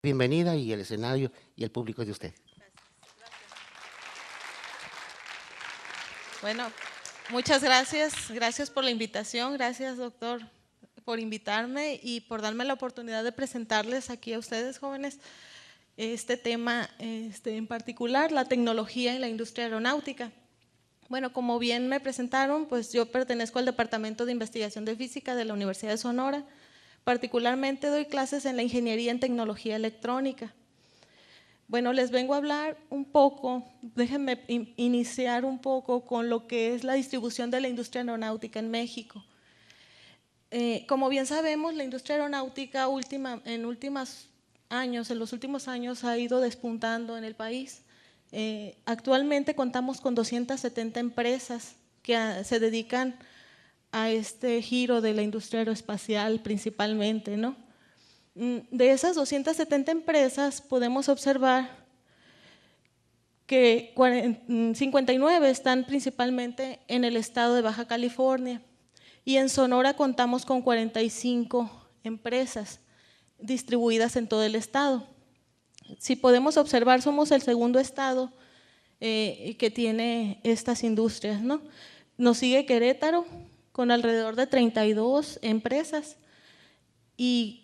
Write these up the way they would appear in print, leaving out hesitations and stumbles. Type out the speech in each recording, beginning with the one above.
Bienvenida y el escenario y el público es de usted. Bueno, muchas gracias. Gracias por la invitación. Gracias, doctor, por invitarme y por darme la oportunidad de presentarles aquí a ustedes, jóvenes, este tema en particular, la tecnología en la industria aeronáutica. Bueno, como bien me presentaron, pues yo pertenezco al Departamento de Investigación de Física de la Universidad de Sonora. Particularmente doy clases en la Ingeniería en Tecnología Electrónica. Bueno, les vengo a hablar un poco, déjenme iniciar un poco con lo que es la distribución de la industria aeronáutica en México. Como bien sabemos, la industria aeronáutica en los últimos años ha ido despuntando en el país. Actualmente contamos con 270 empresas que se dedican a este giro de la industria aeroespacial principalmente, ¿no? De esas 270 empresas podemos observar que 59 están principalmente en el estado de Baja California y en Sonora contamos con 45 empresas distribuidas en todo el estado. Si podemos observar, somos el segundo estado que tiene estas industrias, ¿no? Nos sigue Querétaro con alrededor de 32 empresas y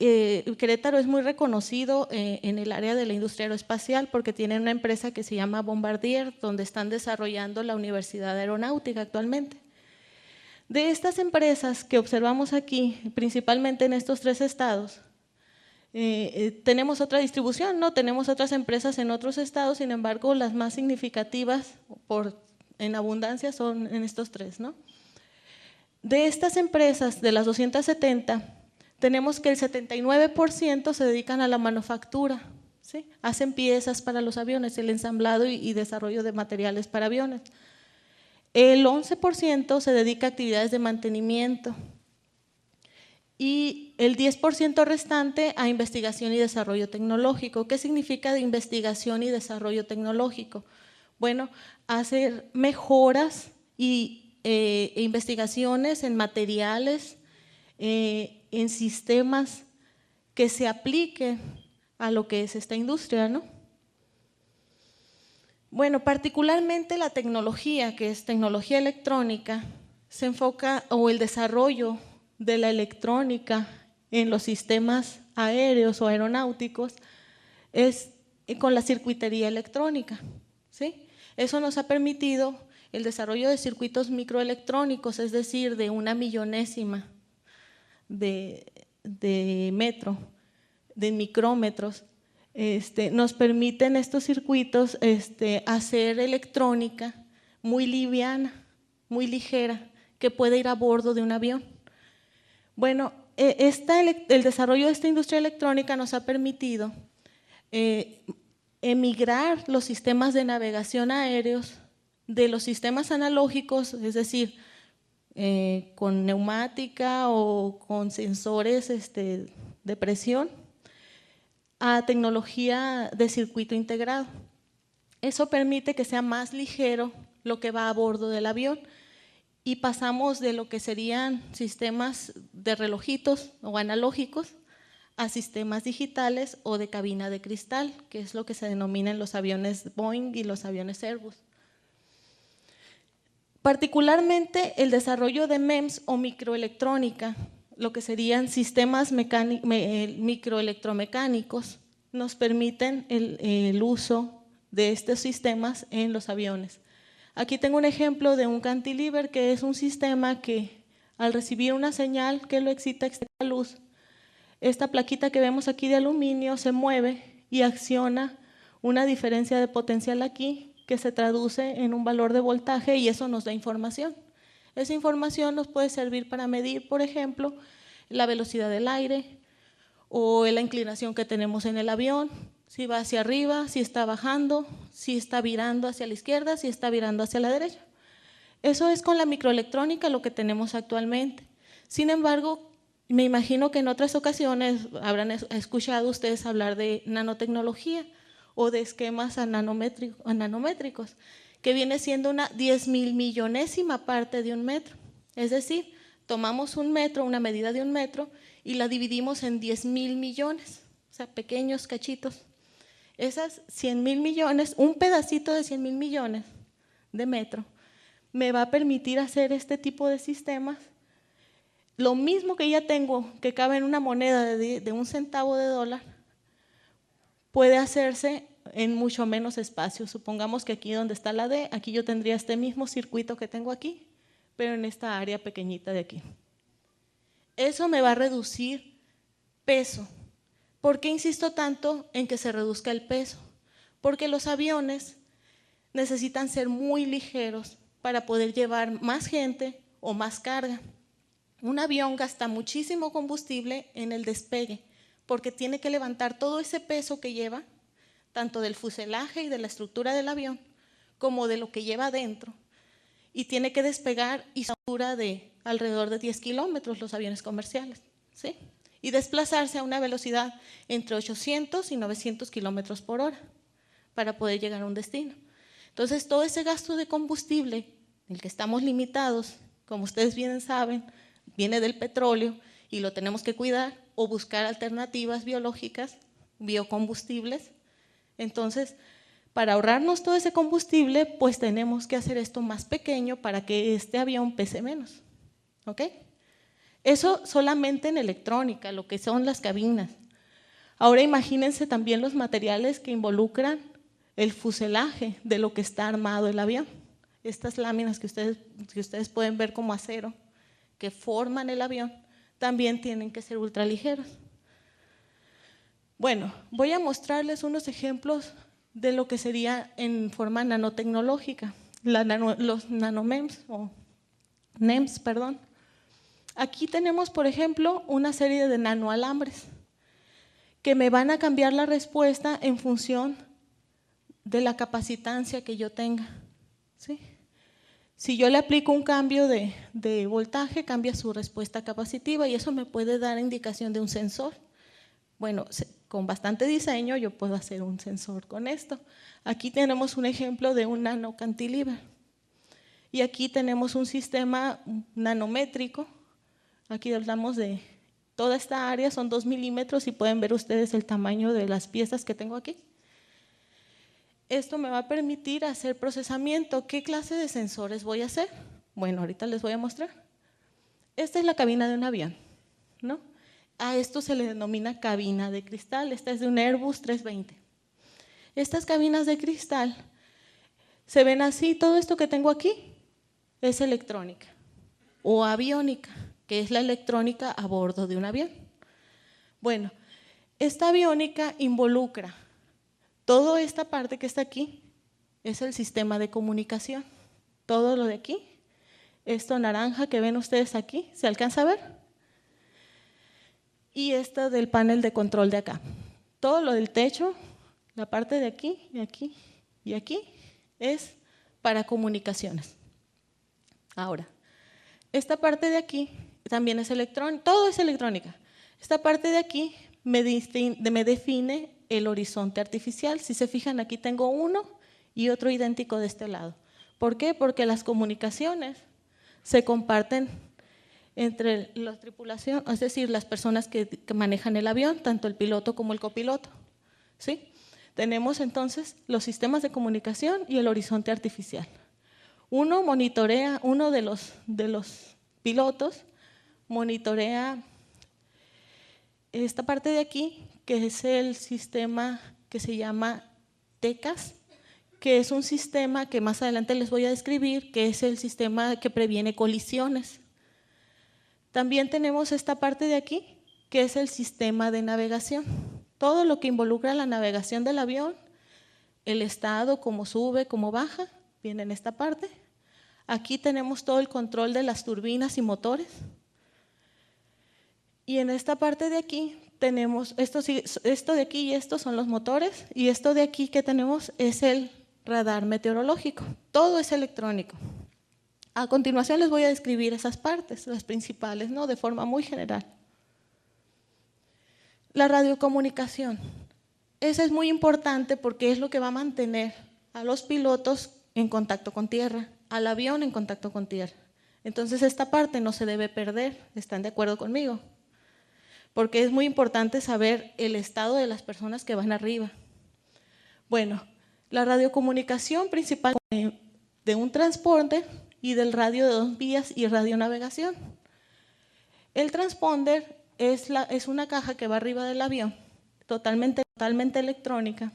Querétaro es muy reconocido en el área de la industria aeroespacial porque tiene una empresa que se llama Bombardier, donde están desarrollando la Universidad Aeronáutica actualmente. De estas empresas que observamos aquí, principalmente en estos tres estados, tenemos otra distribución, ¿no? Tenemos otras empresas en otros estados, sin embargo, las más significativas en abundancia son en estos tres, ¿no? De estas empresas, de las 270, tenemos que el 79% se dedican a la manufactura, ¿sí? Hacen piezas para los aviones, el ensamblado y desarrollo de materiales para aviones. El 11% se dedica a actividades de mantenimiento y el 10% restante a investigación y desarrollo tecnológico. ¿Qué significa de investigación y desarrollo tecnológico? Bueno, hacer mejoras e investigaciones en materiales, en sistemas que se apliquen a lo que es esta industria, ¿no? Bueno, particularmente la tecnología, que es tecnología electrónica, se enfoca, o el desarrollo de la electrónica en los sistemas aéreos o aeronáuticos, es con la circuitería electrónica, ¿sí? Eso nos ha permitido el desarrollo de circuitos microelectrónicos, es decir, de una millonésima de metro, de micrómetros. Nos permiten estos circuitos hacer electrónica muy liviana, muy ligera, que puede ir a bordo de un avión. Bueno, el desarrollo de esta industria electrónica nos ha permitido emigrar los sistemas de navegación aéreos de los sistemas analógicos, es decir, con neumática o con sensores de presión, a tecnología de circuito integrado. Eso permite que sea más ligero lo que va a bordo del avión y pasamos de lo que serían sistemas de relojitos o analógicos a sistemas digitales o de cabina de cristal, que es lo que se denomina en los aviones Boeing y los aviones Airbus. Particularmente el desarrollo de MEMS o microelectrónica, lo que serían sistemas microelectromecánicos, nos permiten el uso de estos sistemas en los aviones. Aquí tengo un ejemplo de un cantilever, que es un sistema que al recibir una señal que lo excita a luz, esta plaquita que vemos aquí de aluminio se mueve y acciona una diferencia de potencial aquí que se traduce en un valor de voltaje y eso nos da información. Esa información nos puede servir para medir, por ejemplo, la velocidad del aire o la inclinación que tenemos en el avión, si va hacia arriba, si está bajando, si está virando hacia la izquierda, si está virando hacia la derecha. Eso es con la microelectrónica lo que tenemos actualmente. Sin embargo, me imagino que en otras ocasiones habrán escuchado ustedes hablar de nanotecnología o de esquemas nanométricos, que viene siendo una 10.000 millonésima parte de un metro. Es decir, tomamos un metro, una medida de un metro, y la dividimos en 10.000 millones. sea, pequeños cachitos. Esas 100,000 millones, un pedacito de 100,000 millones de metro, me va a permitir hacer este tipo de sistemas. Lo mismo que ya tengo, que cabe en una moneda de 1 centavo de dólar, puede hacerse en mucho menos espacio. Supongamos que aquí donde está la D, aquí yo tendría este mismo circuito que tengo aquí, pero en esta área pequeñita de aquí. Eso me va a reducir peso. ¿Por qué insisto tanto en que se reduzca el peso? Porque los aviones necesitan ser muy ligeros para poder llevar más gente o más carga. Un avión gasta muchísimo combustible en el despegue, porque tiene que levantar todo ese peso que lleva, tanto del fuselaje y de la estructura del avión, como de lo que lleva adentro, y tiene que despegar y a una altura de alrededor de 10 kilómetros los aviones comerciales, ¿sí? Y desplazarse a una velocidad entre 800 y 900 kilómetros por hora para poder llegar a un destino. Entonces, todo ese gasto de combustible, en el que estamos limitados, como ustedes bien saben, viene del petróleo y lo tenemos que cuidar o buscar alternativas biológicas, biocombustibles. Entonces, para ahorrarnos todo ese combustible, pues tenemos que hacer esto más pequeño para que este avión pese menos, ¿ok? Eso solamente en electrónica, lo que son las cabinas. Ahora imagínense también los materiales que involucran el fuselaje de lo que está armado el avión. Estas láminas que ustedes pueden ver como acero, que forman el avión, también tienen que ser ultraligeros. Bueno, voy a mostrarles unos ejemplos de lo que sería en forma nanotecnológica, los nanomems, o NEMS, perdón. Aquí tenemos, por ejemplo, una serie de nanoalambres que me van a cambiar la respuesta en función de la capacitancia que yo tenga, ¿sí? Si yo le aplico un cambio de voltaje, cambia su respuesta capacitiva y eso me puede dar indicación de un sensor. Bueno, con bastante diseño yo puedo hacer un sensor con esto. Aquí tenemos un ejemplo de un nanocantilever. Y aquí tenemos un sistema nanométrico. Aquí hablamos de toda esta área, son 2 milímetros y pueden ver ustedes el tamaño de las piezas que tengo aquí. Esto me va a permitir hacer procesamiento. ¿Qué clase de sensores voy a hacer? Bueno, ahorita les voy a mostrar. Esta es la cabina de un avión, ¿no? A esto se le denomina cabina de cristal. Esta es de un Airbus 320. Estas cabinas de cristal se ven así. Todo esto que tengo aquí es electrónica o aviónica, que es la electrónica a bordo de un avión. Bueno, esta aviónica involucra toda esta parte que está aquí, es el sistema de comunicación. Todo lo de aquí, esto naranja que ven ustedes aquí, ¿se alcanza a ver? Y esto del panel de control de acá. Todo lo del techo, la parte de aquí y aquí y aquí, es para comunicaciones. Ahora, esta parte de aquí también es electrónica, todo es electrónica. Esta parte de aquí me define el horizonte artificial. Si se fijan, aquí tengo uno y otro idéntico de este lado. ¿Por qué? Porque las comunicaciones se comparten entre la tripulación, es decir, las personas que manejan el avión, tanto el piloto como el copiloto, ¿sí? Tenemos entonces los sistemas de comunicación y el horizonte artificial. Uno de los pilotos monitorea esta parte de aquí, que es el sistema que se llama TECAS, que es un sistema que más adelante les voy a describir, que es el sistema que previene colisiones. También tenemos esta parte de aquí, que es el sistema de navegación. Todo lo que involucra la navegación del avión, el estado, cómo sube, cómo baja, viene en esta parte. Aquí tenemos todo el control de las turbinas y motores. Y en esta parte de aquí tenemos, esto de aquí y estos son los motores, y esto de aquí que tenemos es el radar meteorológico. Todo es electrónico. A continuación les voy a describir esas partes, las principales, ¿no? De forma muy general. La radiocomunicación. Esa es muy importante porque es lo que va a mantener a los pilotos en contacto con tierra, al avión en contacto con tierra. Entonces esta parte no se debe perder, ¿están de acuerdo conmigo? porque es muy importante saber el estado de las personas que van arriba. Bueno, la radiocomunicación principal de un transponder y del radio de 2 vías y radionavegación. El transponder es una caja que va arriba del avión, totalmente electrónica,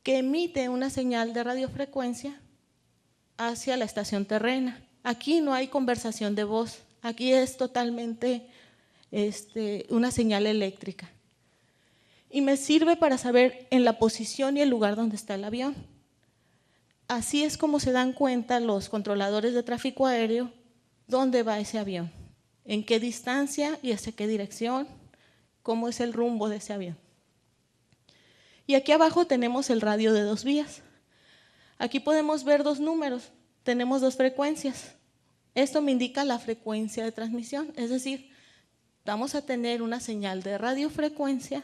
que emite una señal de radiofrecuencia hacia la estación terrena. Aquí no hay conversación de voz, aquí es totalmente una señal eléctrica. Y me sirve para saber en la posición y el lugar donde está el avión. Así es como se dan cuenta los controladores de tráfico aéreo dónde va ese avión, en qué distancia y hacia qué dirección, cómo es el rumbo de ese avión. Y aquí abajo tenemos el radio de 2 vías. Aquí podemos ver 2 números, tenemos 2 frecuencias. Esto me indica la frecuencia de transmisión, es decir, vamos a tener una señal de radiofrecuencia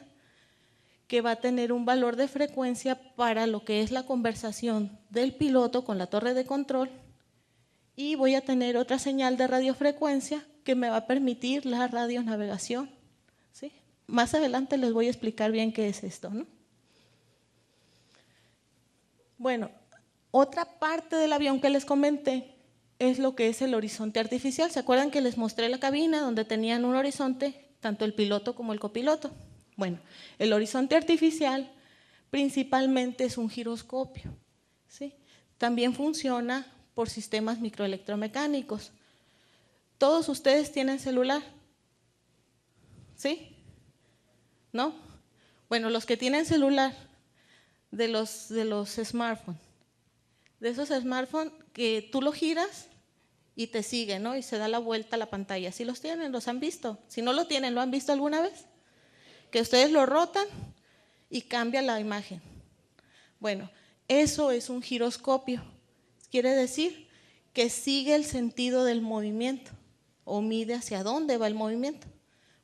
que va a tener un valor de frecuencia para lo que es la conversación del piloto con la torre de control, y voy a tener otra señal de radiofrecuencia que me va a permitir la radionavegación, ¿sí? Más adelante les voy a explicar bien qué es esto, ¿no? Bueno, otra parte del avión que les comenté es lo que es el horizonte artificial. ¿Se acuerdan que les mostré la cabina donde tenían un horizonte, tanto el piloto como el copiloto? Bueno, el horizonte artificial principalmente es un giroscopio, ¿sí? También funciona por sistemas microelectromecánicos. ¿Todos ustedes tienen celular? ¿Sí? ¿No? Bueno, los que tienen celular, de los smartphones, de esos smartphones que tú lo giras y te sigue, ¿no? Y se da la vuelta a la pantalla. ¿Sí los tienen? ¿Los han visto? Si no lo tienen, ¿lo han visto alguna vez? Que ustedes lo rotan y cambia la imagen. Bueno, eso es un giroscopio. Quiere decir que sigue el sentido del movimiento o mide hacia dónde va el movimiento.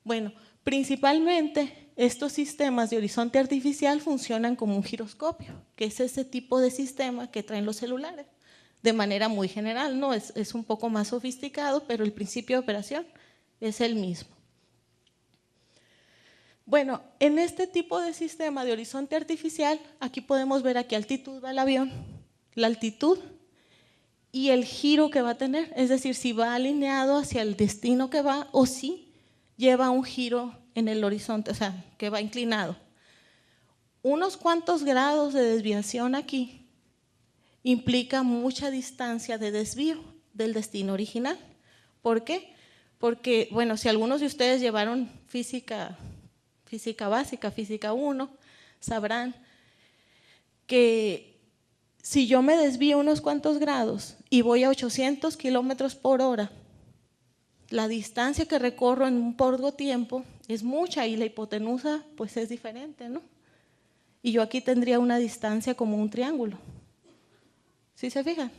Bueno, principalmente estos sistemas de horizonte artificial funcionan como un giroscopio, que es ese tipo de sistema que traen los celulares, de manera muy general, ¿no? Es un poco más sofisticado, pero el principio de operación es el mismo. Bueno, en este tipo de sistema de horizonte artificial, aquí podemos ver a qué altitud va el avión, la altitud y el giro que va a tener, es decir, si va alineado hacia el destino que va o si lleva un giro en el horizonte, o sea, que va inclinado. Unos cuantos grados de desviación aquí implica mucha distancia de desvío del destino original. ¿Por qué? Porque, bueno, si algunos de ustedes llevaron física básica, física 1, sabrán que si yo me desvío unos cuantos grados y voy a 800 kilómetros por hora, la distancia que recorro en un corto tiempo es mucha y la hipotenusa pues es diferente, ¿no? Y yo aquí tendría una distancia como un triángulo. ¿Sí se fijan?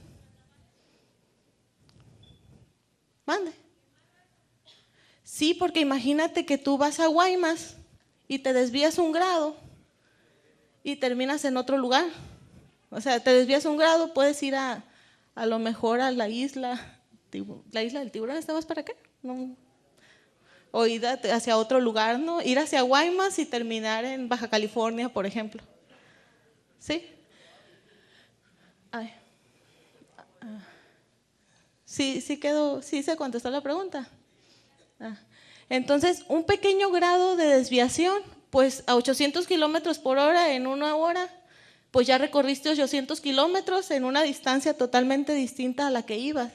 Mande. Sí, porque imagínate que tú vas a Guaymas y te desvías 1 grado y terminas en otro lugar. O sea, te desvías 1 grado, puedes ir a lo mejor a la isla del Tiburón, ¿está más para acá? No. O ir hacia otro lugar, ¿no? Ir hacia Guaymas y terminar en Baja California, por ejemplo. ¿Sí? Ay. Sí quedó, sí se contestó la pregunta. Entonces, un pequeño grado de desviación, pues a 800 kilómetros por hora en 1 hora, pues ya recorriste 800 kilómetros en una distancia totalmente distinta a la que ibas,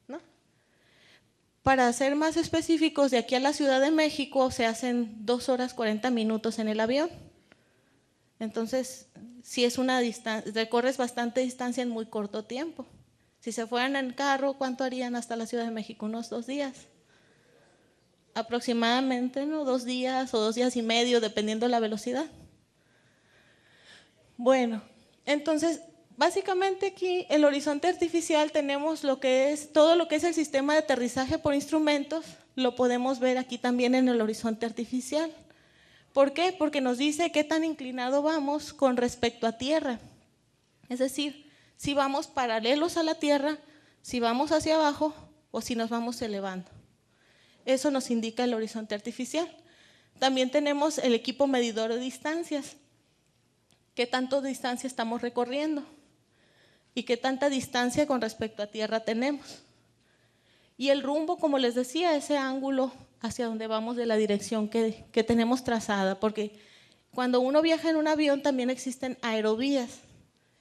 ¿no? Para ser más específicos, de aquí a la Ciudad de México se hacen 2 horas 40 minutos en el avión. Entonces, si es una distancia, recorres bastante distancia en muy corto tiempo. Si se fueran en carro, ¿cuánto harían hasta la Ciudad de México? Unos 2 días. Aproximadamente, ¿no? 2 días o 2 días y medio, dependiendo de la velocidad. Bueno, entonces, básicamente aquí el horizonte artificial tenemos lo que es, todo lo que es el sistema de aterrizaje por instrumentos, lo podemos ver aquí también en el horizonte artificial. ¿Por qué? Porque nos dice qué tan inclinado vamos con respecto a tierra. Es decir, si vamos paralelos a la tierra, si vamos hacia abajo o si nos vamos elevando. Eso nos indica el horizonte artificial. También tenemos el equipo medidor de distancias. ¿Qué tanto distancia estamos recorriendo? ¿Y qué tanta distancia con respecto a tierra tenemos? Y el rumbo, como les decía, ese ángulo hacia donde vamos de la dirección que tenemos trazada, porque cuando uno viaja en un avión también existen aerovías,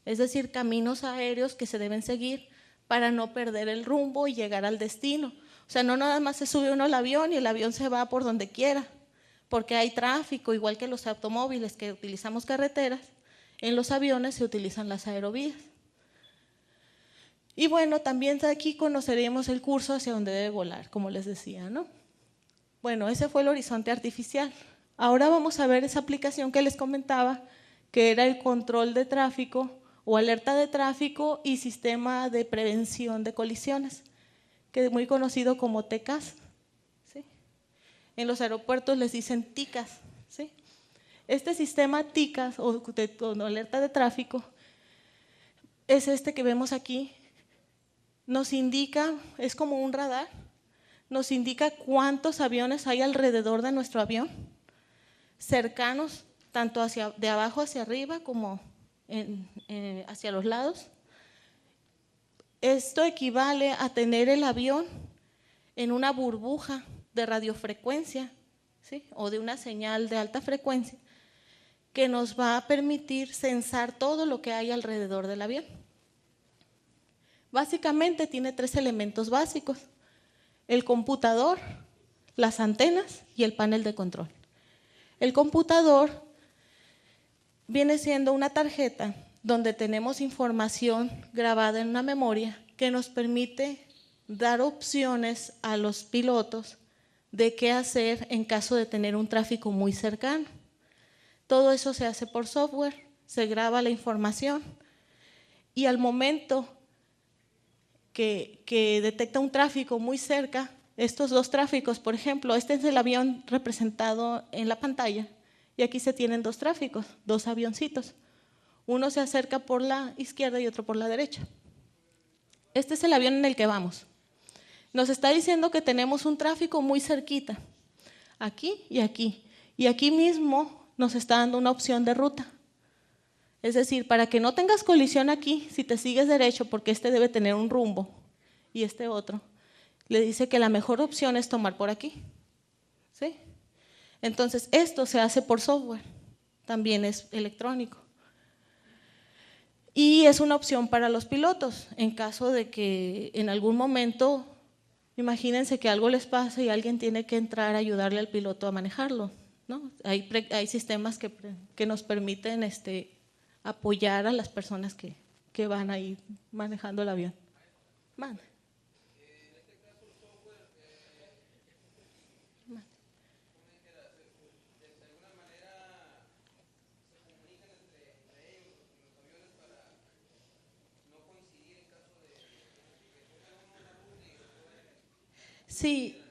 es decir, caminos aéreos que se deben seguir para no perder el rumbo y llegar al destino. O sea, no nada más se sube uno al avión y el avión se va por donde quiera, porque hay tráfico, igual que los automóviles que utilizamos carreteras, en los aviones se utilizan las aerovías. Y bueno, también aquí conoceremos el curso hacia donde debe volar, como les decía, ¿no? Bueno, ese fue el horizonte artificial. Ahora vamos a ver esa aplicación que les comentaba, que era el control de tráfico o alerta de tráfico y sistema de prevención de colisiones, que es muy conocido como TCAS, ¿sí? En los aeropuertos les dicen TICAS, ¿sí? Este sistema TICAS o alerta de tráfico es este que vemos aquí. Nos indica, es como un radar, nos indica cuántos aviones hay alrededor de nuestro avión, cercanos, tanto de abajo hacia arriba como hacia los lados. Esto equivale a tener el avión en una burbuja de radiofrecuencia, ¿sí? O de una señal de alta frecuencia que nos va a permitir censar todo lo que hay alrededor del avión. Básicamente tiene 3 elementos básicos: el computador, las antenas y el panel de control. El computador viene siendo una tarjeta donde tenemos información grabada en una memoria que nos permite dar opciones a los pilotos de qué hacer en caso de tener un tráfico muy cercano. Todo eso se hace por software, se graba la información y al momento que detecta un tráfico muy cerca, estos 2 tráficos, por ejemplo, este es el avión representado en la pantalla y aquí se tienen 2 tráficos, 2 avioncitos. Uno se acerca por la izquierda y otro por la derecha. Este es el avión en el que vamos. Nos está diciendo que tenemos un tráfico muy cerquita, aquí y aquí. Y aquí mismo nos está dando una opción de ruta. Es decir, para que no tengas colisión aquí, si te sigues derecho, porque este debe tener un rumbo y este otro, le dice que la mejor opción es tomar por aquí, ¿sí? Entonces, esto se hace por software, también es electrónico. Y es una opción para los pilotos, en caso de que en algún momento, imagínense que algo les pasa y alguien tiene que entrar a ayudarle al piloto a manejarlo, ¿no? Hay sistemas que nos permiten apoyar a las personas que van ahí manejando el avión. Mande. Sí,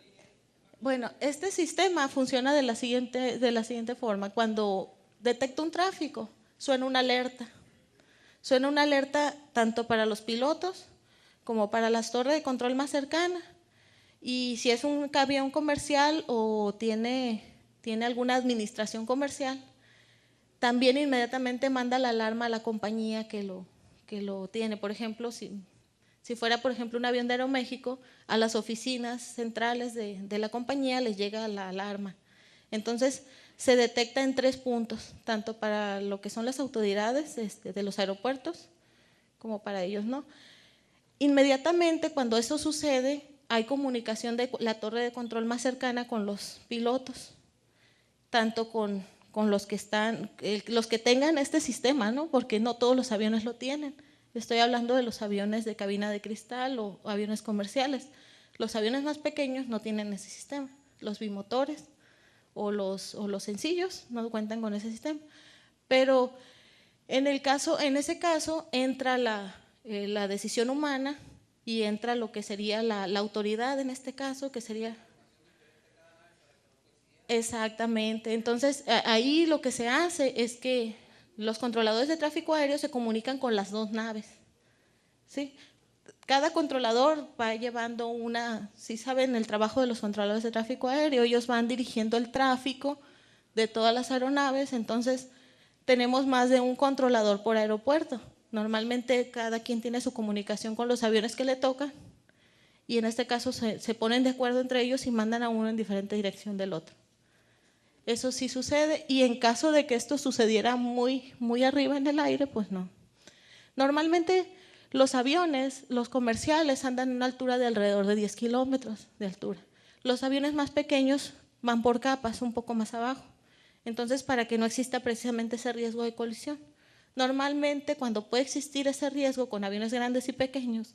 bueno, este sistema funciona de la siguiente forma. Cuando detecta un tráfico, suena una alerta. Suena una alerta tanto para los pilotos como para las torres de control más cercanas. Y si es un avión comercial o tiene alguna administración comercial, también inmediatamente manda la alarma a la compañía que lo tiene. Por ejemplo, si fuera, por ejemplo, un avión de Aeroméxico, a las oficinas centrales de la compañía les llega la alarma. Entonces, se detecta en 3 puntos, tanto para lo que son las autoridades de los aeropuertos, como para ellos, ¿no? Inmediatamente, cuando eso sucede, hay comunicación de la torre de control más cercana con los pilotos, tanto con los que tengan este sistema, ¿no? Porque no todos los aviones lo tienen. Estoy hablando de los aviones de cabina de cristal o aviones comerciales. Los aviones más pequeños no tienen ese sistema. Los bimotores o los sencillos no cuentan con ese sistema. Pero en ese caso entra la decisión humana y entra lo que sería la autoridad en este caso, que sería… Exactamente. Entonces, ahí lo que se hace es que los controladores de tráfico aéreo se comunican con las 2 naves, ¿sí? cada controlador va llevando una, si saben el trabajo de los controladores de tráfico aéreo, ellos van dirigiendo el tráfico de todas las aeronaves, entonces tenemos más de un controlador por aeropuerto. Normalmente cada quien tiene su comunicación con los aviones que le tocan y en este caso se ponen de acuerdo entre ellos y mandan a uno en diferente dirección del otro. Eso sí sucede y en caso de que esto sucediera muy arriba en el aire, pues no. Normalmente los aviones, los comerciales, andan a una altura de alrededor de 10 kilómetros de altura. Los aviones más pequeños van por capas, un poco más abajo. Entonces, para que no exista precisamente ese riesgo de colisión. Normalmente, cuando puede existir ese riesgo con aviones grandes y pequeños,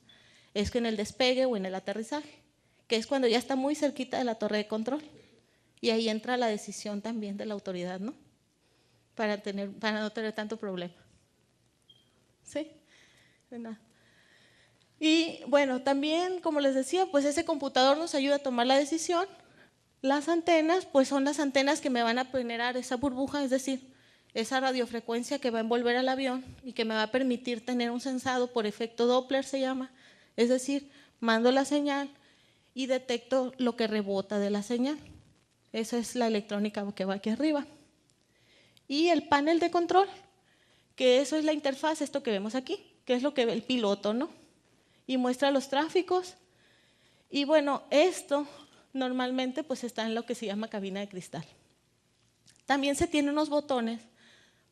es que en el despegue o en el aterrizaje, que es cuando ya está muy cerquita de la torre de control. Y ahí entra la decisión también de la autoridad, ¿no? Para no tener tanto problema. ¿Sí? De nada. Y bueno, también, como les decía, pues ese computador nos ayuda a tomar la decisión. Las antenas, pues son las antenas que me van a generar esa burbuja, es decir, esa radiofrecuencia que va a envolver al avión y que me va a permitir tener un sensado por efecto Doppler, se llama. Es decir, mando la señal y detecto lo que rebota de la señal. Esa es la electrónica que va aquí arriba. Y el panel de control, que eso es la interfaz, esto que vemos aquí, que es lo que ve el piloto, ¿no? Y muestra los tráficos. Y bueno, esto normalmente pues está en lo que se llama cabina de cristal. También se tienen unos botones,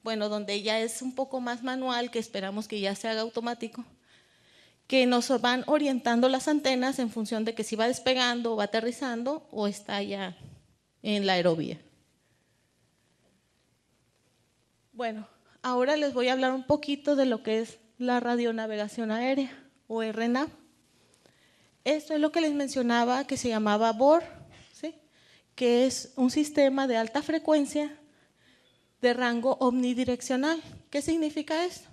bueno, donde ya es un poco más manual, que esperamos que ya se haga automático, que nos van orientando las antenas en función de que si va despegando o va aterrizando o está ya en la aerovía. Bueno, ahora les voy a hablar un poquito de lo que es la radionavegación aérea o RNAV. Esto es lo que les mencionaba que se llamaba BOR, ¿sí? Que es un sistema de alta frecuencia de rango omnidireccional. ¿Qué significa esto?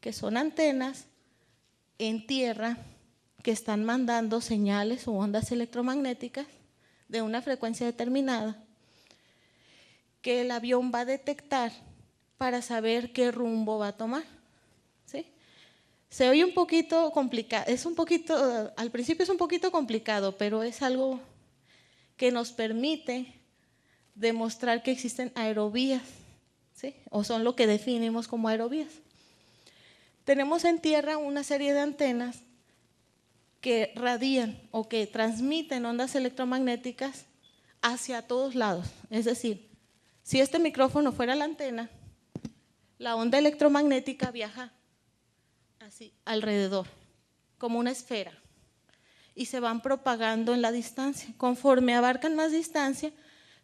Que son antenas en tierra que están mandando señales o ondas electromagnéticas de una frecuencia determinada que el avión va a detectar para saber qué rumbo va a tomar. ¿Sí? Se oye un poquito complicado, al principio es un poquito complicado, pero es algo que nos permite demostrar que existen aerovías, ¿sí? O son lo que definimos como aerovías. Tenemos en tierra una serie de antenas que radian o que transmiten ondas electromagnéticas hacia todos lados. Es decir, si este micrófono fuera la antena, la onda electromagnética viaja así alrededor, como una esfera, y se van propagando en la distancia. Conforme abarcan más distancia,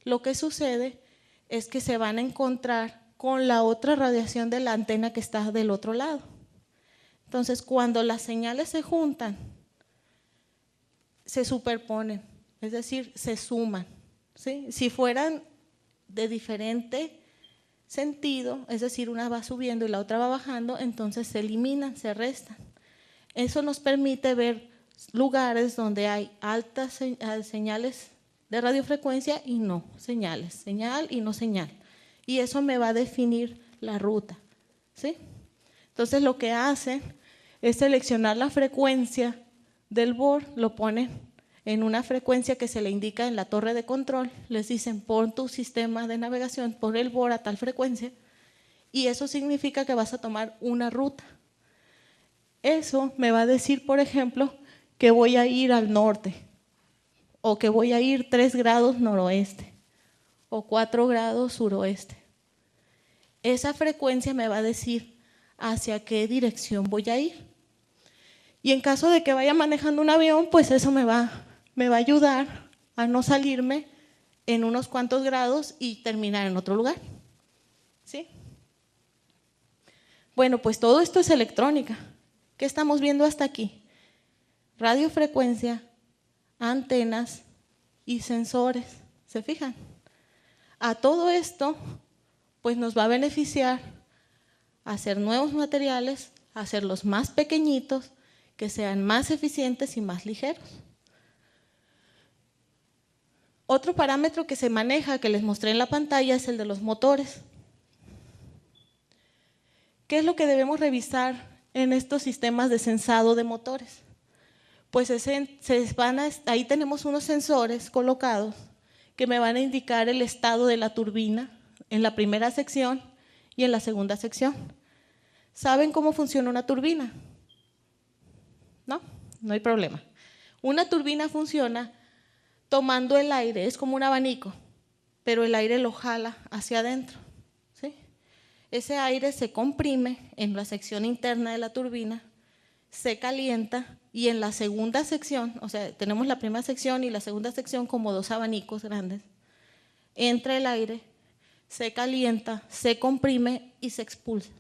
lo que sucede es que se van a encontrar con la otra radiación de la antena que está del otro lado. Entonces, cuando las señales se juntan, se superponen, es decir, se suman, ¿sí? Si fueran de diferente sentido, es decir, una va subiendo y la otra va bajando, entonces se eliminan, se restan. Eso nos permite ver lugares donde hay altas señales de radiofrecuencia y no señales, señal y no señal. Y eso me va a definir la ruta, ¿sí? Entonces lo que hacen es seleccionar la frecuencia del BOR, lo ponen en una frecuencia que se le indica en la torre de control, les dicen pon tu sistema de navegación, pon el BOR a tal frecuencia y eso significa que vas a tomar una ruta. Eso me va a decir, por ejemplo, que voy a ir al norte o que voy a ir 3 grados noroeste o 4 grados suroeste. Esa frecuencia me va a decir hacia qué dirección voy a ir. Y en caso de que vaya manejando un avión, pues eso me va a ayudar a no salirme en unos cuantos grados y terminar en otro lugar. ¿Sí? Bueno, pues todo esto es electrónica. ¿Qué estamos viendo hasta aquí? Radiofrecuencia, antenas y sensores. ¿Se fijan? A todo esto, pues nos va a beneficiar hacer nuevos materiales, hacerlos más pequeñitos, que sean más eficientes y más ligeros. Otro parámetro que se maneja, que les mostré en la pantalla, es el de los motores. ¿Qué es lo que debemos revisar en estos sistemas de sensado de motores? Pues ahí tenemos unos sensores colocados que me van a indicar el estado de la turbina en la primera sección y en la segunda sección. ¿Saben cómo funciona una turbina? ¿No? No hay problema. Una turbina funciona tomando el aire, es como un abanico, pero el aire lo jala hacia adentro, ¿sí? Ese aire se comprime en la sección interna de la turbina, se calienta y en la segunda sección, o sea, tenemos la primera sección y la segunda sección como dos abanicos grandes, entra el aire, se calienta, se comprime y se expulsa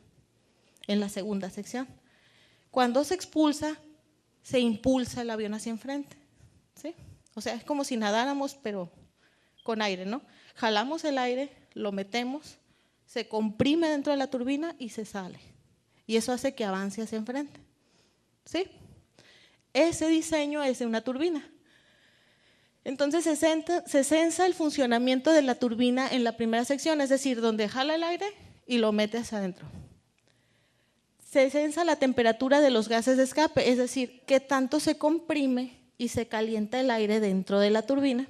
en la segunda sección. Cuando se expulsa, se impulsa el avión hacia enfrente, ¿sí? O sea, es como si nadáramos, pero con aire, ¿no? Jalamos el aire, lo metemos, se comprime dentro de la turbina y se sale. Y eso hace que avance hacia enfrente, ¿sí? Ese diseño es de una turbina. Entonces se sensa el funcionamiento de la turbina en la primera sección, es decir, donde jala el aire y lo mete hacia adentro. Se sensa la temperatura de los gases de escape, es decir, qué tanto se comprime y se calienta el aire dentro de la turbina.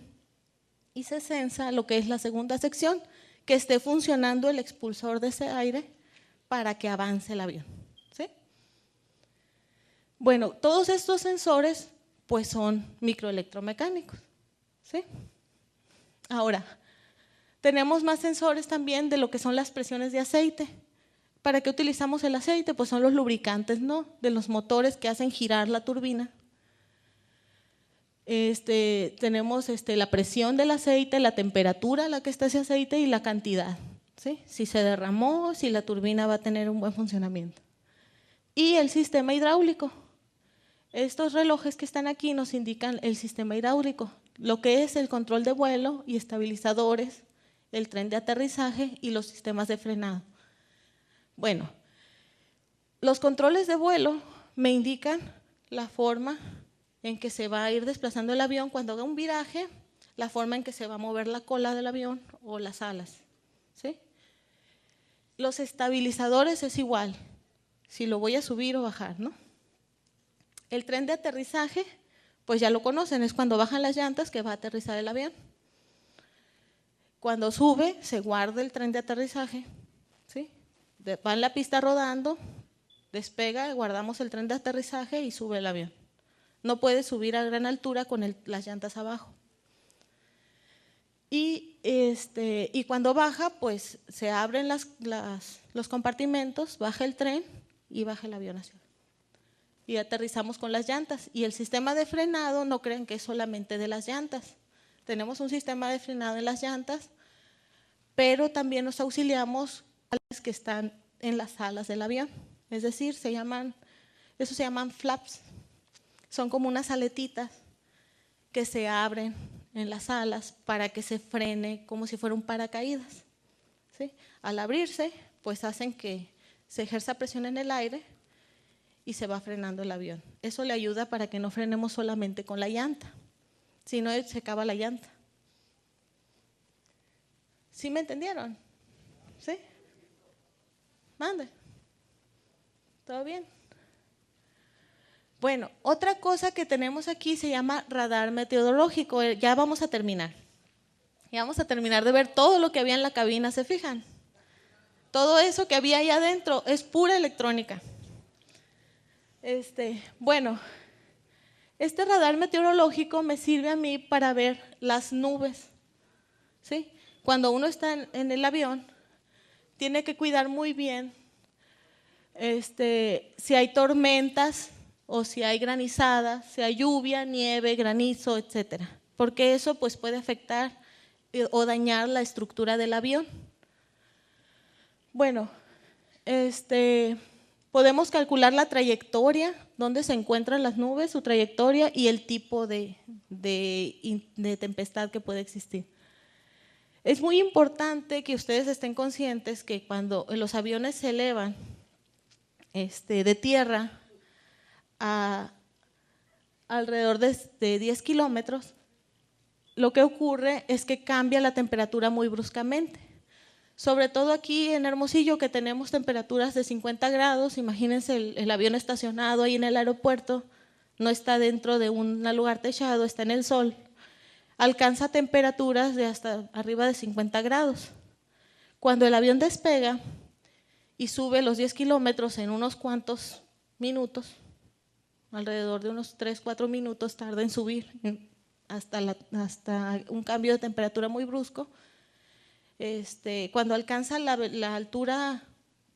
Y se sensa lo que es la segunda sección, que esté funcionando el expulsor de ese aire para que avance el avión, ¿sí? Bueno, todos estos sensores pues son microelectromecánicos, ¿sí? Ahora, tenemos más sensores también de lo que son las presiones de aceite. ¿Para qué utilizamos el aceite? Pues son los lubricantes, ¿no? De los motores que hacen girar la turbina. Tenemos la presión del aceite, la temperatura a la que está ese aceite y la cantidad, ¿sí? Si se derramó, si la turbina va a tener un buen funcionamiento. Y el sistema hidráulico. Estos relojes que están aquí nos indican el sistema hidráulico, lo que es el control de vuelo y estabilizadores, el tren de aterrizaje y los sistemas de frenado. Bueno, los controles de vuelo me indican la forma en que se va a ir desplazando el avión cuando haga un viraje, la forma en que se va a mover la cola del avión o las alas, ¿sí? Los estabilizadores es igual, si lo voy a subir o bajar, ¿no? El tren de aterrizaje, pues ya lo conocen, es cuando bajan las llantas que va a aterrizar el avión. Cuando sube, se guarda el tren de aterrizaje, ¿sí? Va en la pista rodando, despega, guardamos el tren de aterrizaje y sube el avión. No puede subir a gran altura con las llantas abajo. Y cuando baja, pues se abren los compartimentos, baja el tren y baja el avión hacia abajo. Y aterrizamos con las llantas. Y el sistema de frenado, no crean que es solamente de las llantas. Tenemos un sistema de frenado en las llantas, pero también nos auxiliamos a las que están en las alas del avión. Es decir, eso se llaman flaps. Son como unas aletitas que se abren en las alas para que se frene como si fuera un paracaídas, ¿sí? Al abrirse, pues hacen que se ejerza presión en el aire y se va frenando el avión. Eso le ayuda para que no frenemos solamente con la llanta, si no se acaba la llanta. ¿Sí me entendieron? ¿Sí? Mande. ¿Todo bien? Bueno, otra cosa que tenemos aquí se llama radar meteorológico. Ya vamos a terminar. Ya vamos a terminar de ver todo lo que había en la cabina, ¿se fijan? Todo eso que había ahí adentro es pura electrónica. Bueno, este radar meteorológico me sirve a mí para ver las nubes, ¿sí? Cuando uno está en el avión, tiene que cuidar muy bien si hay tormentas o si hay granizadas, si hay lluvia, nieve, granizo, etcétera, porque eso pues puede afectar o dañar la estructura del avión. Bueno, podemos calcular la trayectoria, dónde se encuentran las nubes, su trayectoria y el tipo de tempestad que puede existir. Es muy importante que ustedes estén conscientes que cuando los aviones se elevan de tierra a alrededor de 10 kilómetros, lo que ocurre es que cambia la temperatura muy bruscamente. Sobre todo aquí en Hermosillo, que tenemos temperaturas de 50 grados, imagínense el avión estacionado ahí en el aeropuerto, no está dentro de un lugar techado, está en el sol, alcanza temperaturas de hasta arriba de 50 grados. Cuando el avión despega y sube los 10 kilómetros en unos cuantos minutos, alrededor de unos 3-4 minutos tarda en subir hasta un cambio de temperatura muy brusco. Cuando alcanza la altura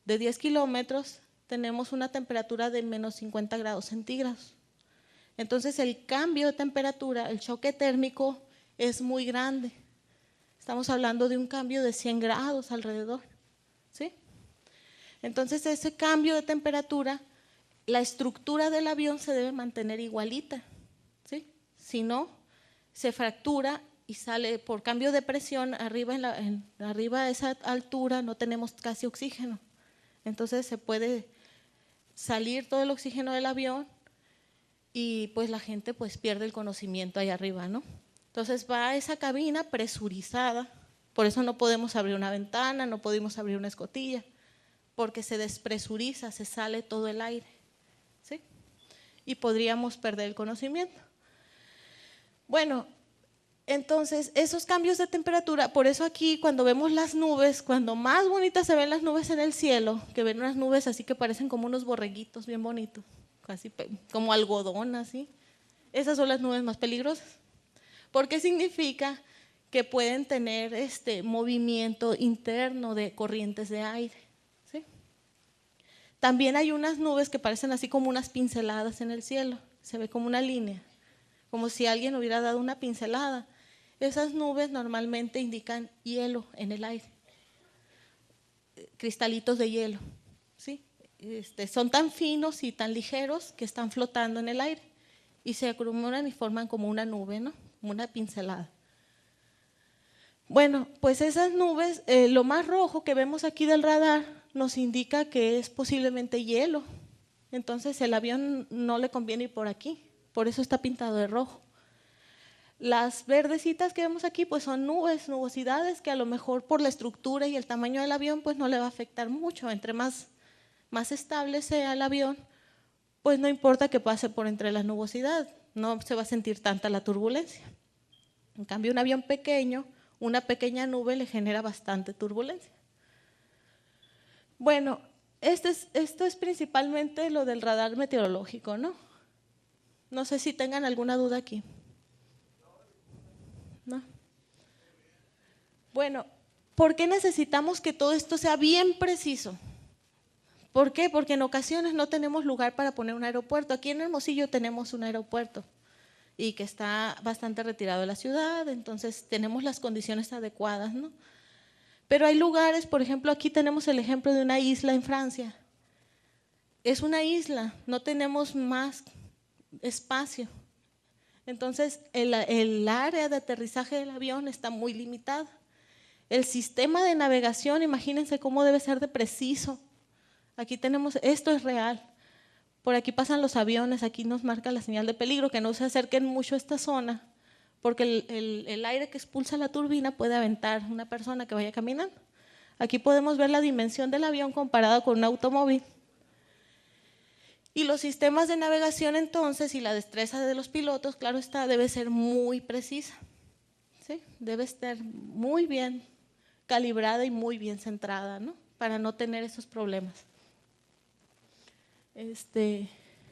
de 10 kilómetros, tenemos una temperatura de menos 50 grados centígrados. Entonces el cambio de temperatura, el choque térmico es muy grande. Estamos hablando de un cambio de 100 grados alrededor, ¿sí? Entonces ese cambio de temperatura, la estructura del avión se debe mantener igualita, ¿sí? Si no, se fractura y sale por cambio de presión arriba, arriba a esa altura no tenemos casi oxígeno. Entonces se puede salir todo el oxígeno del avión y pues la gente pues pierde el conocimiento ahí arriba, ¿no? Entonces va a esa cabina presurizada, por eso no podemos abrir una ventana, no podemos abrir una escotilla, porque se despresuriza, se sale todo el aire, ¿sí? Y podríamos perder el conocimiento. Bueno, entonces esos cambios de temperatura, por eso aquí cuando vemos las nubes, cuando más bonitas se ven las nubes en el cielo, que ven unas nubes así que parecen como unos borreguitos bien bonitos, casi como algodón así, esas son las nubes más peligrosas, porque significa que pueden tener movimiento interno de corrientes de aire, ¿sí? También hay unas nubes que parecen así como unas pinceladas en el cielo, se ve como una línea, como si alguien hubiera dado una pincelada. Esas nubes normalmente indican hielo en el aire, cristalitos de hielo, ¿sí? Son tan finos y tan ligeros que están flotando en el aire y se acumulan y forman como una nube, ¿no? Como una pincelada. Bueno, pues esas nubes, lo más rojo que vemos aquí del radar nos indica que es posiblemente hielo. Entonces el avión no le conviene ir por aquí, por eso está pintado de rojo. Las verdecitas que vemos aquí pues son nubes, nubosidades que a lo mejor por la estructura y el tamaño del avión pues no le va a afectar mucho. Entre más estable sea el avión, pues no importa que pase por entre la nubosidad, no se va a sentir tanta la turbulencia. En cambio un avión pequeño, una pequeña nube le genera bastante turbulencia. Bueno, esto es principalmente lo del radar meteorológico, ¿no? No sé si tengan alguna duda aquí. ¿No? Bueno, ¿por qué necesitamos que todo esto sea bien preciso? ¿Por qué? Porque en ocasiones no tenemos lugar para poner un aeropuerto. Aquí en Hermosillo tenemos un aeropuerto y que está bastante retirado de la ciudad, entonces tenemos las condiciones adecuadas, ¿no? Pero hay lugares, por ejemplo, aquí tenemos el ejemplo de una isla en Francia. Es una isla, no tenemos más espacio. Entonces, el área de aterrizaje del avión está muy limitada. El sistema de navegación, imagínense cómo debe ser de preciso. Aquí tenemos, esto es real. Por aquí pasan los aviones, aquí nos marca la señal de peligro, que no se acerquen mucho a esta zona, porque el aire que expulsa la turbina puede aventar a una persona que vaya caminando. Aquí podemos ver la dimensión del avión comparado con un automóvil. Y los sistemas de navegación entonces y la destreza de los pilotos, claro está, debe ser muy precisa, ¿sí? Debe estar muy bien calibrada y muy bien centrada, ¿no? Para no tener esos problemas.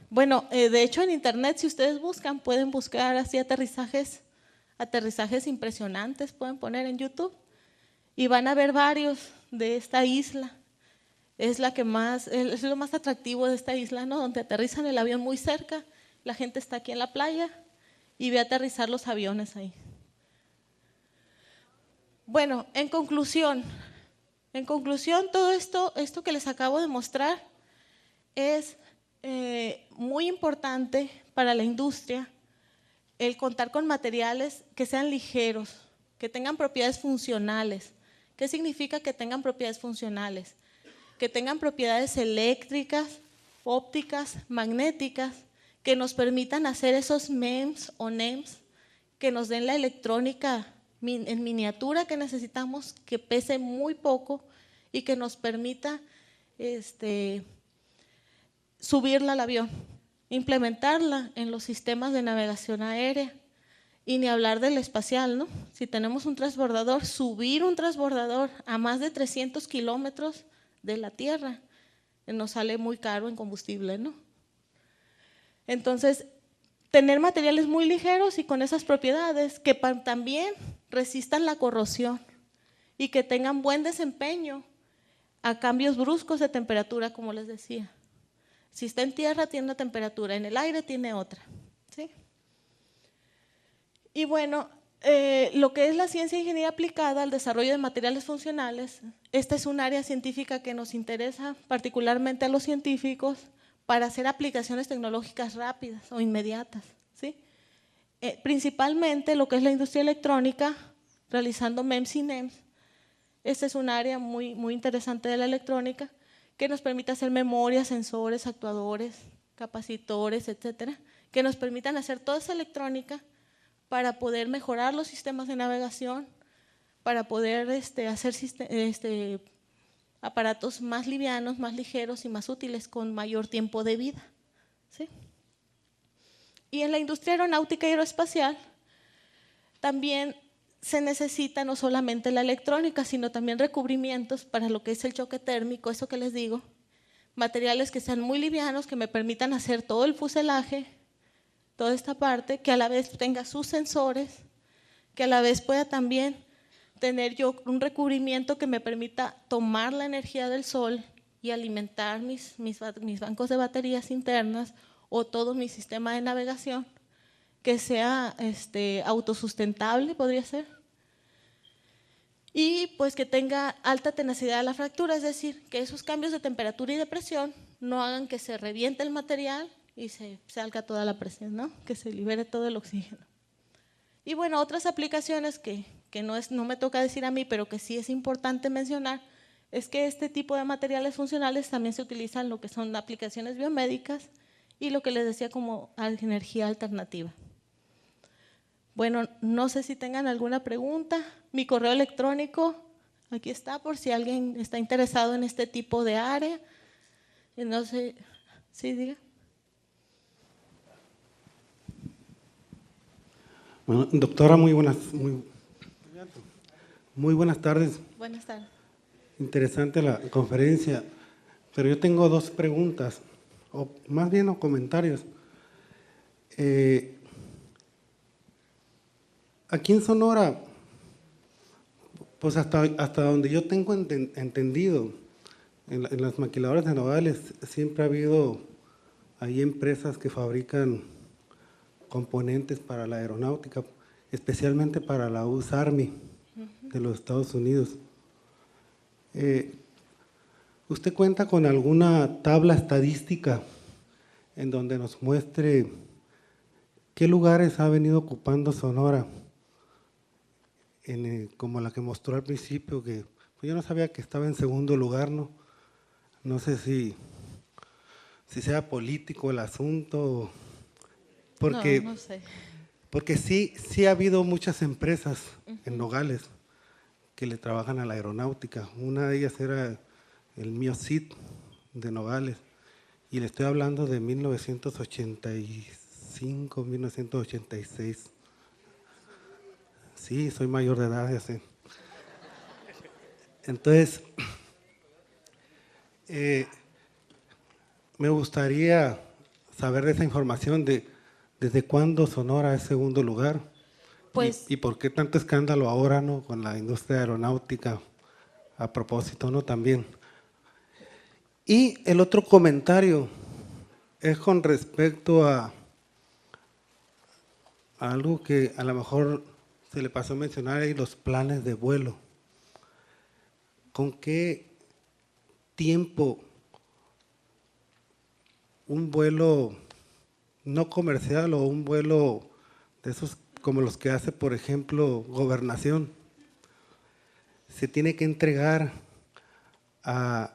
Bueno, de hecho en internet si ustedes buscan, pueden buscar así aterrizajes impresionantes, pueden poner en YouTube y van a ver varios de esta isla. Es lo más atractivo de esta isla, ¿no? Donde aterrizan el avión muy cerca, la gente está aquí en la playa y ve aterrizar los aviones ahí. Bueno, en conclusión, todo esto que les acabo de mostrar es muy importante para la industria el contar con materiales que sean ligeros, que tengan propiedades funcionales. ¿Qué significa que tengan propiedades funcionales? Que tengan propiedades eléctricas, ópticas, magnéticas, que nos permitan hacer esos MEMS o NEMS, que nos den la electrónica en miniatura que necesitamos, que pese muy poco y que nos permita subirla al avión, implementarla en los sistemas de navegación aérea. Y ni hablar del espacial, ¿no? Si tenemos un transbordador, subir un transbordador a más de 300 kilómetros de la Tierra nos sale muy caro en combustible, ¿no? Entonces, tener materiales muy ligeros y con esas propiedades que también resistan la corrosión y que tengan buen desempeño a cambios bruscos de temperatura, como les decía. Si está en tierra, tiene una temperatura, en el aire tiene otra, ¿sí? Y bueno, lo que es la ciencia e ingeniería aplicada al desarrollo de materiales funcionales, esta es un área científica que nos interesa particularmente a los científicos para hacer aplicaciones tecnológicas rápidas o inmediatas, ¿sí? Principalmente lo que es la industria electrónica, realizando MEMS y NEMS. Esta es un área muy, muy interesante de la electrónica que nos permite hacer memorias, sensores, actuadores, capacitores, etcétera, que nos permitan hacer toda esa electrónica para poder mejorar los sistemas de navegación, para poder hacer aparatos más livianos, más ligeros y más útiles con mayor tiempo de vida, ¿sí? Y en la industria aeronáutica y aeroespacial también se necesita no solamente la electrónica, sino también recubrimientos para lo que es el choque térmico, eso que les digo, materiales que sean muy livianos, que me permitan hacer todo el fuselaje, toda esta parte, que a la vez tenga sus sensores, que a la vez pueda también tener yo un recubrimiento que me permita tomar la energía del sol y alimentar mis bancos de baterías internas o todo mi sistema de navegación, que sea autosustentable, podría ser, y pues que tenga alta tenacidad a la fractura, es decir, que esos cambios de temperatura y de presión no hagan que se reviente el material y se salga toda la presión, ¿no? Que se libere todo el oxígeno. Y bueno, otras aplicaciones que no me toca decir a mí, pero que sí es importante mencionar, es que este tipo de materiales funcionales también se utilizan en lo que son aplicaciones biomédicas y lo que les decía como energía alternativa. Bueno, no sé si tengan alguna pregunta. Mi correo electrónico, aquí está, por si alguien está interesado en este tipo de área. No sé, sí, diga. Bueno, doctora, muy buenas tardes. Buenas tardes. Interesante la conferencia, pero yo tengo dos preguntas, o más bien comentarios. Aquí en Sonora, pues hasta donde yo tengo entendido, en las maquiladoras de nogales siempre ha habido ahí empresas que fabrican componentes para la aeronáutica, especialmente para la US Army de los Estados Unidos. ¿Usted cuenta con alguna tabla estadística en donde nos muestre qué lugares ha venido ocupando Sonora? Como la que mostró al principio, que pues yo no sabía que estaba en segundo lugar, ¿no? No sé si sea político el asunto, porque, no sé. porque sí ha habido muchas empresas en Nogales que le trabajan a la aeronáutica. Una de ellas era el MIOCIT de Nogales, y le estoy hablando de 1985, 1986. Sí, soy mayor de edad, ya sé. Entonces, me gustaría saber de esa información de desde cuándo Sonora es segundo lugar. Pues, y por qué tanto escándalo ahora, ¿no? Con la industria aeronáutica, a propósito, ¿no? También. Y el otro comentario es con respecto a algo que a lo mejor se le pasó a mencionar ahí, los planes de vuelo. ¿Con qué tiempo un vuelo no comercial o un vuelo de esos como los que hace, por ejemplo, Gobernación, se tiene que entregar a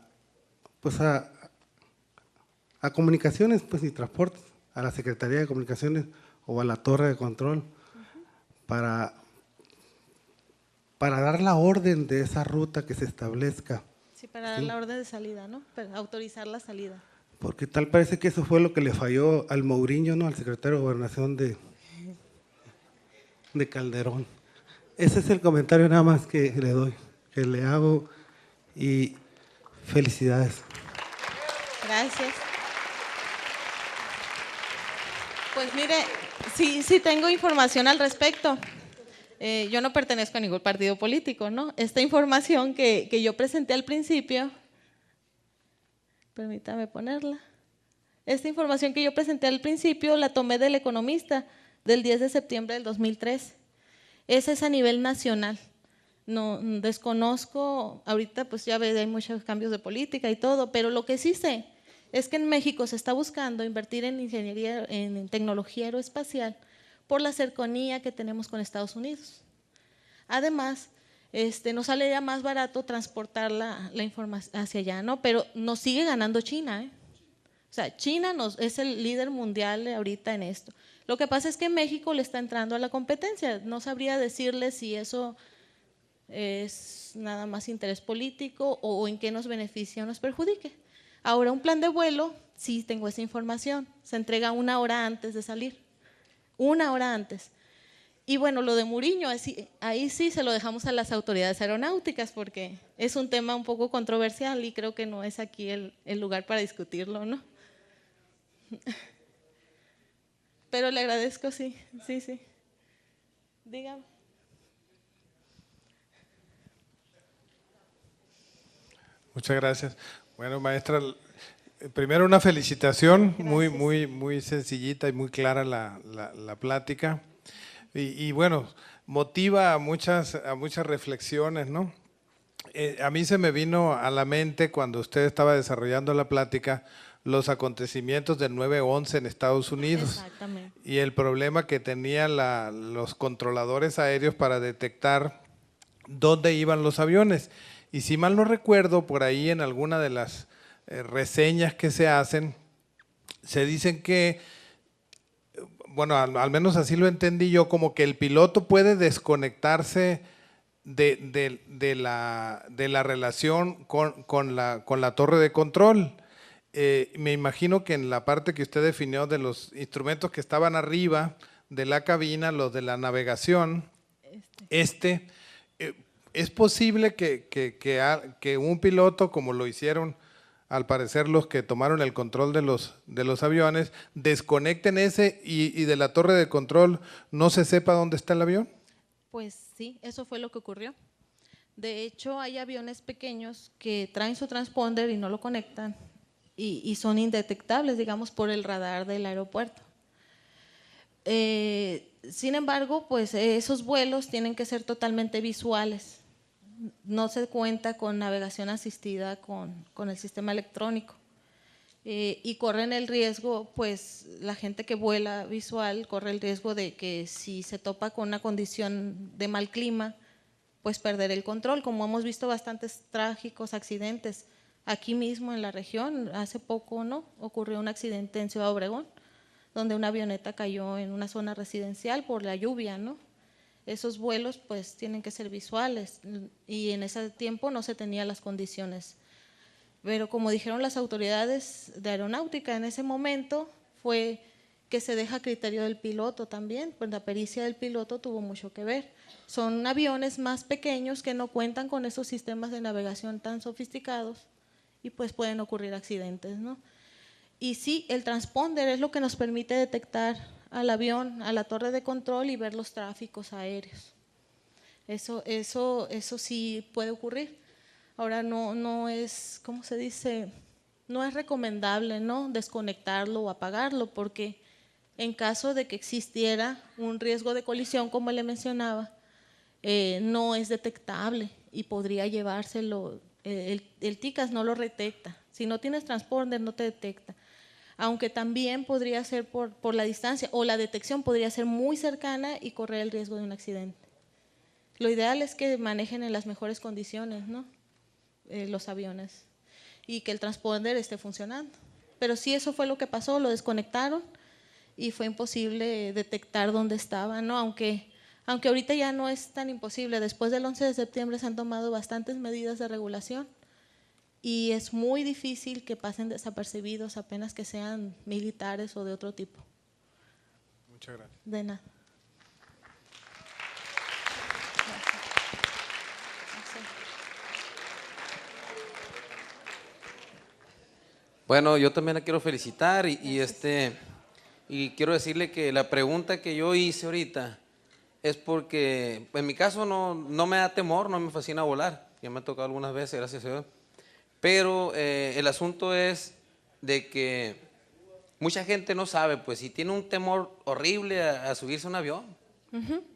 comunicaciones, pues, y transportes, a la Secretaría de Comunicaciones o a la torre de control, para para dar la orden de esa ruta que se establezca. Sí, para dar la orden de salida, ¿no? Para autorizar la salida. Porque tal parece que eso fue lo que le falló al Mourinho, ¿no? Al secretario de Gobernación de Calderón. Ese es el comentario nada más que le doy, que le hago, y felicidades. Gracias. Pues mire, sí tengo información al respecto. Yo no pertenezco a ningún partido político, ¿no? Esta información que yo presenté al principio, permítame ponerla. Esta información que yo presenté al principio la tomé del Economista del 10 de septiembre del 2003. Esa es a nivel nacional. No desconozco, ahorita pues ya ve, hay muchos cambios de política y todo, pero lo que sí sé es que en México se está buscando invertir en ingeniería, en tecnología aeroespacial, por la cercanía que tenemos con Estados Unidos. Además, nos sale ya más barato transportar la información hacia allá, ¿no? Pero nos sigue ganando China, ¿eh? O sea, China es el líder mundial ahorita en esto. Lo que pasa es que México le está entrando a la competencia. No sabría decirle si eso es nada más interés político o en qué nos beneficia o nos perjudique. Ahora, un plan de vuelo, sí tengo esa información. Se entrega 1 hora antes de salir. 1 hora antes. Y bueno, lo de Mourinho, ahí sí se lo dejamos a las autoridades aeronáuticas porque es un tema un poco controversial y creo que no es aquí el lugar para discutirlo, ¿no? Pero le agradezco, sí. Dígame. Muchas gracias. Bueno, maestra, primero una felicitación, muy sencillita y muy clara la plática. Y bueno, motiva a muchas reflexiones, ¿no? A mí se me vino a la mente cuando usted estaba desarrollando la plática los acontecimientos del 9/11 en Estados Unidos. Exactamente. Y el problema que tenían los controladores aéreos para detectar dónde iban los aviones. Y si mal no recuerdo, por ahí en alguna de las reseñas que se hacen, se dicen que, bueno, al menos así lo entendí yo, como que el piloto puede desconectarse de la relación con la torre de control. Me imagino que en la parte que usted definió de los instrumentos que estaban arriba de la cabina, los de la navegación, es posible que un piloto, como lo hicieron al parecer los que tomaron el control de los aviones, desconecten ese y de la torre de control no se sepa dónde está el avión. Pues sí, eso fue lo que ocurrió. De hecho, hay aviones pequeños que traen su transponder y no lo conectan y son indetectables, digamos, por el radar del aeropuerto. Sin embargo, pues esos vuelos tienen que ser totalmente visuales. No se cuenta con navegación asistida con el sistema electrónico. Y corren el riesgo, pues la gente que vuela visual corre el riesgo de que si se topa con una condición de mal clima, pues perder el control, como hemos visto bastantes trágicos accidentes aquí mismo en la región. Hace poco, ¿no?, ocurrió un accidente en Ciudad Obregón, donde una avioneta cayó en una zona residencial por la lluvia, ¿no? Esos vuelos pues tienen que ser visuales y en ese tiempo no se tenían las condiciones. Pero como dijeron las autoridades de aeronáutica en ese momento, fue que se deja a criterio del piloto también, pues la pericia del piloto tuvo mucho que ver. Son aviones más pequeños que no cuentan con esos sistemas de navegación tan sofisticados y pues pueden ocurrir accidentes, ¿no? Y sí, el transponder es lo que nos permite detectar al avión, a la torre de control y ver los tráficos aéreos. Eso sí puede ocurrir. Ahora no es, ¿cómo se dice? No es recomendable, ¿no?, desconectarlo o apagarlo, porque en caso de que existiera un riesgo de colisión, como le mencionaba, no es detectable y podría llevárselo. El TICAS no lo detecta. Si no tienes transponder, no te detecta. Aunque también podría ser por la distancia, o la detección podría ser muy cercana y correr el riesgo de un accidente. Lo ideal es que manejen en las mejores condiciones, ¿no?, los aviones, y que el transponder esté funcionando. Pero sí, eso fue lo que pasó, lo desconectaron y fue imposible detectar dónde estaba, ¿no? Aunque Aunque ahorita ya no es tan imposible, después del 11 de septiembre se han tomado bastantes medidas de regulación y es muy difícil que pasen desapercibidos, apenas que sean militares o de otro tipo. Muchas gracias. De nada. Bueno, yo también la quiero felicitar y quiero decirle que la pregunta que yo hice ahorita es porque en mi caso no me da temor, no me fascina volar, ya me ha tocado algunas veces, gracias a Dios, pero el asunto es de que mucha gente no sabe, pues si tiene un temor horrible a subirse a un avión,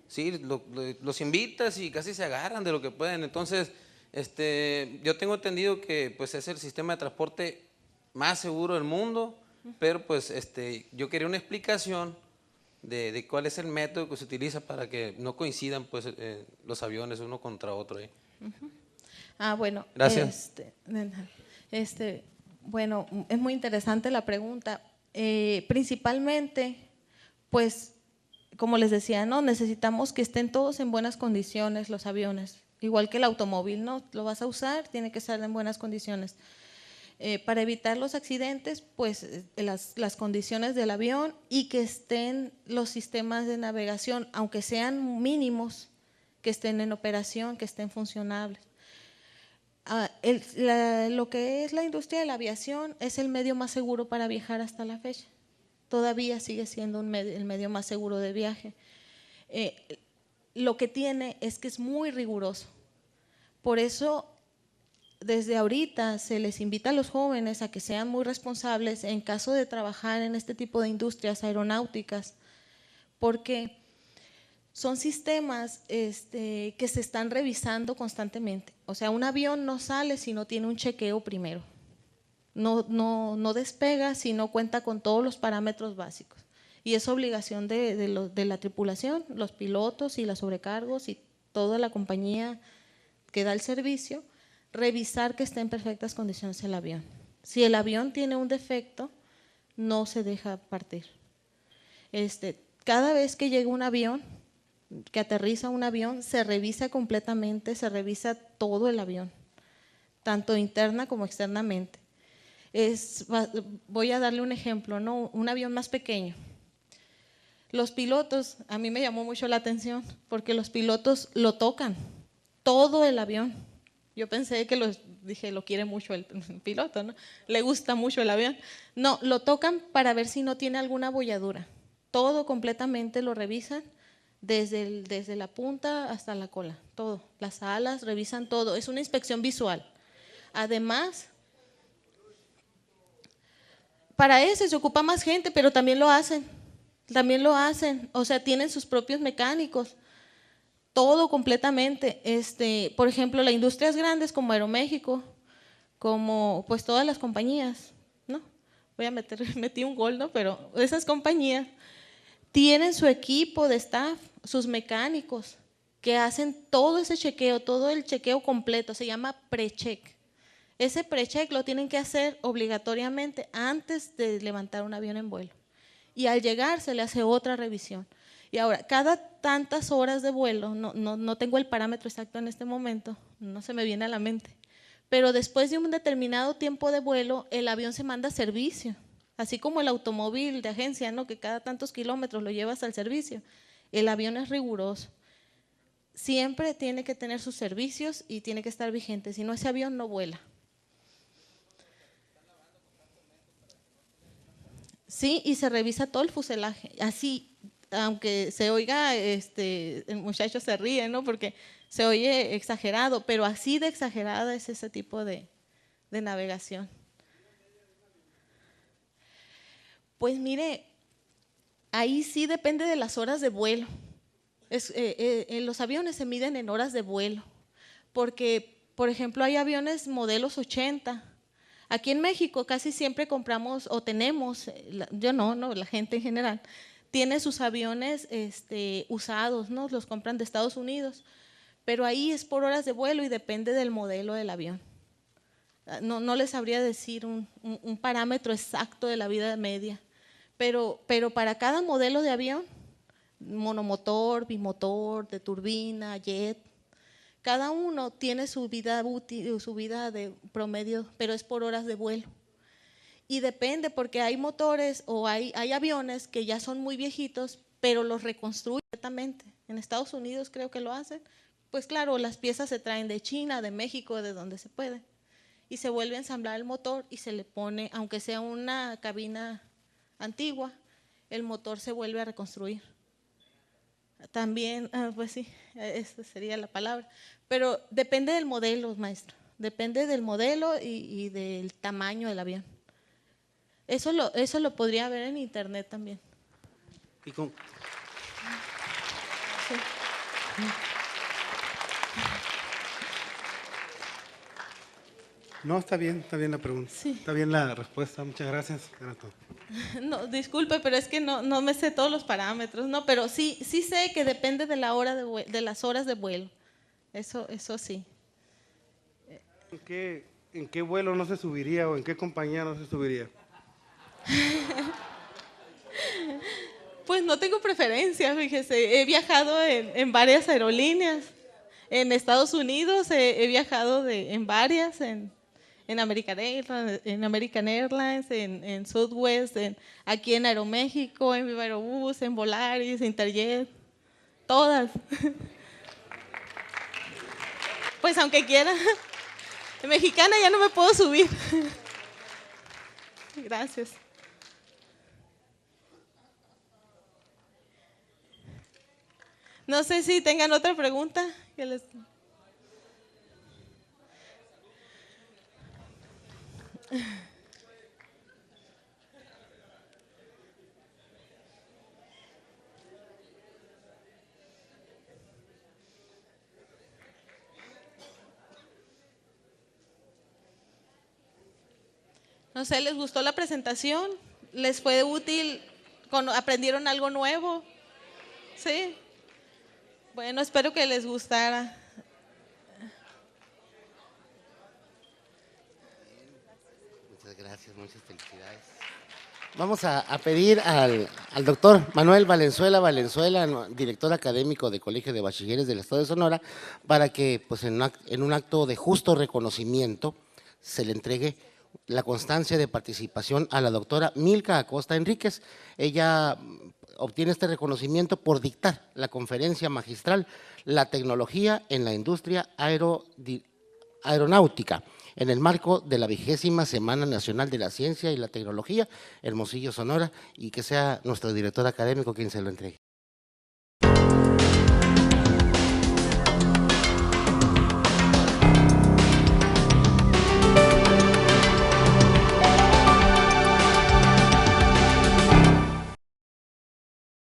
sí, los invitas y casi se agarran de lo que pueden. Entonces, yo tengo entendido que pues es el sistema de transporte más seguro del mundo, pero pues yo quería una explicación de cuál es el método que se utiliza para que no coincidan pues los aviones uno contra otro. Bueno, gracias. Bueno, es muy interesante la pregunta. Principalmente, pues, como les decía, ¿no? Necesitamos que estén todos en buenas condiciones los aviones, igual que el automóvil, ¿no? Lo vas a usar, tiene que estar en buenas condiciones. Para evitar los accidentes, pues las condiciones del avión y que estén los sistemas de navegación, aunque sean mínimos, que estén en operación, que estén funcionables. Lo que es la industria de la aviación es el medio más seguro para viajar hasta la fecha. Todavía sigue siendo el medio más seguro de viaje. Lo que tiene es que es muy riguroso. Por eso, desde ahorita se les invita a los jóvenes a que sean muy responsables en caso de trabajar en este tipo de industrias aeronáuticas, porque son sistemas que se están revisando constantemente. O sea, un avión no sale si no tiene un chequeo primero. No despega si no cuenta con todos los parámetros básicos. Y es obligación de la tripulación, los pilotos y los sobrecargos y toda la compañía que da el servicio, revisar que esté en perfectas condiciones el avión. Si el avión tiene un defecto, no se deja partir. Cada vez que llega un avión, que aterriza un avión, se revisa completamente, se revisa todo el avión, tanto interna como externamente. Voy a darle un ejemplo, ¿no? Un avión más pequeño. Los pilotos, a mí me llamó mucho la atención, porque los pilotos lo tocan, todo el avión. Yo pensé que lo quiere mucho el piloto, ¿no? Le gusta mucho el avión. No, lo tocan para ver si no tiene alguna abolladura. Todo completamente lo revisan, desde la punta hasta la cola, todo. Las alas, revisan todo. Es una inspección visual. Además, para eso se ocupa más gente, pero también lo hacen. También lo hacen. O sea, tienen sus propios mecánicos. Todo completamente. Por ejemplo, las industrias grandes como Aeroméxico, como pues todas las compañías, ¿no? Metí un gol, ¿no? Pero esas compañías tienen su equipo de staff, sus mecánicos, que hacen todo ese chequeo, todo el chequeo completo, se llama pre-check. Ese pre-check lo tienen que hacer obligatoriamente antes de levantar un avión en vuelo. Y al llegar se le hace otra revisión. Y ahora, cada tantas horas de vuelo, no tengo el parámetro exacto en este momento, no se me viene a la mente, pero después de un determinado tiempo de vuelo, el avión se manda a servicio. Así como el automóvil de agencia, ¿no? Que cada tantos kilómetros lo llevas al servicio. El avión es riguroso. Siempre tiene que tener sus servicios y tiene que estar vigente, si no ese avión no vuela. Sí, y se revisa todo el fuselaje. Así, aunque se oiga, el muchacho se ríe, ¿no? Porque se oye exagerado, pero así de exagerada es ese tipo de navegación. Pues mire, ahí sí depende de las horas de vuelo. Los aviones se miden en horas de vuelo, porque, por ejemplo, hay aviones modelos 80. Aquí en México casi siempre compramos o tenemos, yo no, la gente en general, tiene sus aviones usados, ¿no? Los compran de Estados Unidos, pero ahí es por horas de vuelo y depende del modelo del avión. No les sabría decir un parámetro exacto de la vida media. Pero para cada modelo de avión monomotor, bimotor, de turbina, jet. Cada uno tiene su vida útil, su vida de promedio, pero es por horas de vuelo. Y depende, porque hay motores o hay aviones que ya son muy viejitos, pero los reconstruyen completamente. En Estados Unidos creo que lo hacen. Pues claro, las piezas se traen de China, de México, de donde se puede. Y se vuelve a ensamblar el motor y se le pone, aunque sea una cabina antigua, el motor se vuelve a reconstruir. También, pues sí, esa sería la palabra. Pero depende del modelo, maestro. Depende del modelo y del tamaño del avión. Eso lo podría ver en internet también. Y con, Sí. no, está bien la pregunta. Sí. Está bien la respuesta. Muchas gracias. Era todo. No, disculpe, pero es que no me sé todos los parámetros, no, pero sí sé que depende de la hora de las horas de vuelo. Eso sí. ¿En qué vuelo no se subiría o en qué compañía no se subiría? Pues no tengo preferencia, fíjese. He viajado en varias aerolíneas. En Estados Unidos he viajado en varias, en American Airlines, en Southwest, aquí en Aeroméxico, en Viva Aerobús, en Volaris, Interjet, todas. Pues aunque quiera, en Mexicana ya no me puedo subir. Gracias. No sé si tengan otra pregunta. No sé, ¿les gustó la presentación? ¿Les fue útil? ¿Aprendieron algo nuevo? ¿Sí? Bueno, espero que les gustara. Muchas gracias, muchas felicidades. Vamos a pedir al doctor Manuel Valenzuela, director académico del Colegio de Bachilleres del Estado de Sonora, para que pues, en un acto de justo reconocimiento se le entregue la constancia de participación a la doctora Milka Acosta Enríquez. Ella obtiene este reconocimiento por dictar la conferencia magistral La tecnología en la industria aeronáutica, en el marco de la 20ª Semana Nacional de la Ciencia y la Tecnología, Hermosillo, Sonora, y que sea nuestro director académico quien se lo entregue.